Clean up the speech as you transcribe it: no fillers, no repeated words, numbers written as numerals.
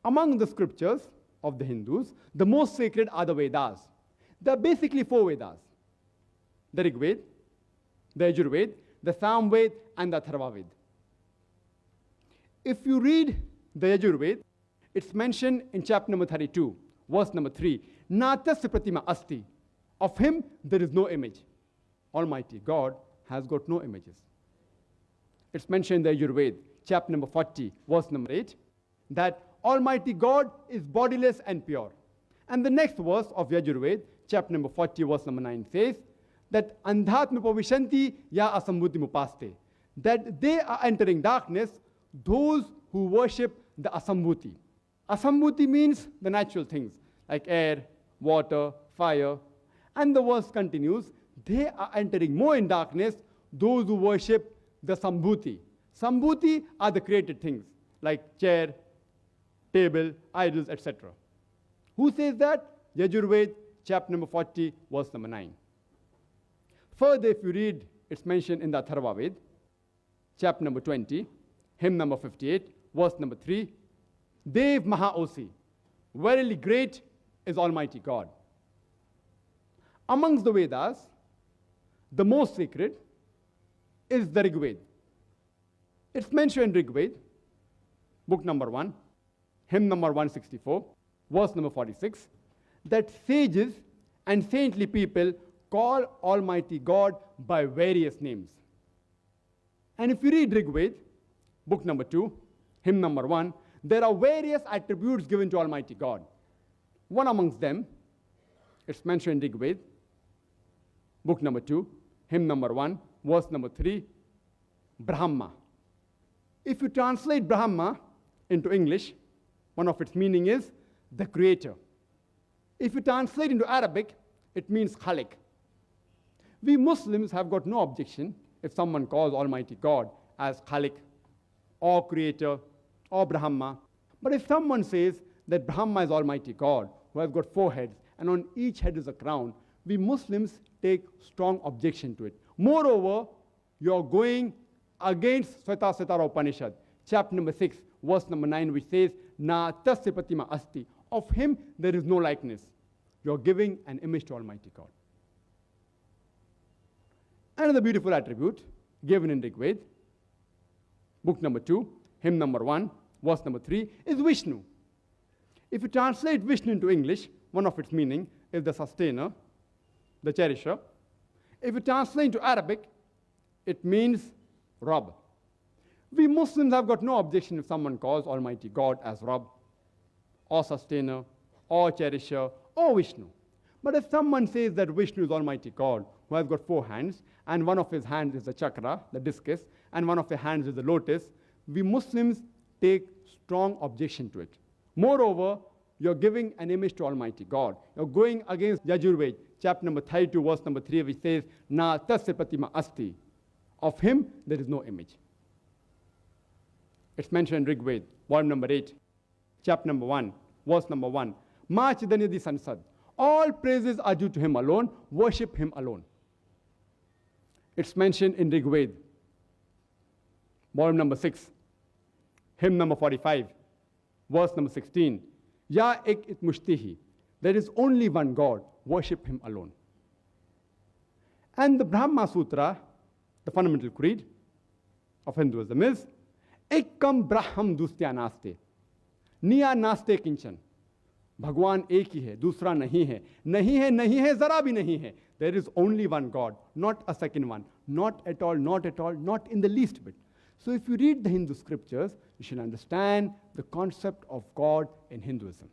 Among the scriptures of the Hindus, the most sacred are the Vedas. There are basically 4 Vedas: the Rig Veda, the Yajur the Samved, and the Atharva. If you read the Yajur, it's mentioned in chapter number 32, verse number 3. Natasya pratima asti. Of him there is no image. Almighty God has got no images. It's mentioned in the Yajur, chapter number 40, verse number 8, that Almighty God is bodiless and pure. And the next verse of Yajur, chapter number 40, verse number 9 says that Andhatma pavishanti ya asambhuti mupaste. That they are entering darkness, those who worship the asambhuti. Asambhuti means the natural things like air, water, fire. And the verse continues, they are entering more in darkness, those who worship the sambhuti. Sambhuti are the created things like chair, table, idols, etc. Who says that? Yajur, chapter number 40, verse number 9. Further, if you read, it's mentioned in the Atharva, chapter number 20, hymn number 58, verse number 3. Dev Mahaosi, verily great is Almighty God. Amongst the Vedas, the most sacred is the Rig Veda. It's mentioned in Rig Veda, book number 1, hymn number 164, verse number 46, that sages and saintly people call Almighty God by various names. And if you read Rig Veda, book number 2, hymn number 1, there are various attributes given to Almighty God. One amongst them, it's mentioned in Rig Veda, book number 2, hymn number 1, verse number 3, Brahma. If you translate Brahma into English, one of its meaning is the creator. If you translate into Arabic, it means Khalik. We Muslims have got no objection if someone calls Almighty God as Khalik or creator or Brahma. But if someone says that Brahma is Almighty God who has got 4 heads and on each head is a crown, we Muslims take strong objection to it. Moreover, you are going against Svetasvatara Upanishad, chapter number 6, verse number 9, which says, Na tasya pratima asti. Of him there is no likeness. You are giving an image to Almighty God. Another beautiful attribute given in Rig Veda, book number 2, hymn number 1, verse number 3, is Vishnu. If you translate Vishnu into English, one of its meaning is the sustainer, the cherisher. If you translate into Arabic, it means Rabb. We Muslims have got no objection if someone calls Almighty God as Rabb, or sustainer, or cherisher, or Vishnu. But if someone says that Vishnu is Almighty God, who has got 4 hands, and one of his hands is the chakra, the discus, and one of his hands is the lotus, we Muslims take strong objection to it. Moreover, you're giving an image to Almighty God. You're going against Yajur, chapter number 32, verse number 3, which says, Na tasya pratima asti. Of him there is no image. It's mentioned in Rig Veda, volume number 8, chapter number 1, verse number 1. Ma chidanidhi sansad. All praises are due to him alone. Worship him alone. It's mentioned in Rig Veda, volume number 6, hymn number 45, verse number 16. Ya ek it mushtihi. There is only one God. Worship him alone. And the Brahma Sutra, the fundamental creed of Hinduism, is Ekam Braham Dustya Naste. Niya Naste Kinchan. Bhagwan ek hi hai, dusra nahi hai. Nahi hai, nahi hai, zara bhi nahi hai. There is only one God, not a second one. Not at all, not at all, not in the least bit. So if you read the Hindu scriptures, you should understand the concept of God in Hinduism.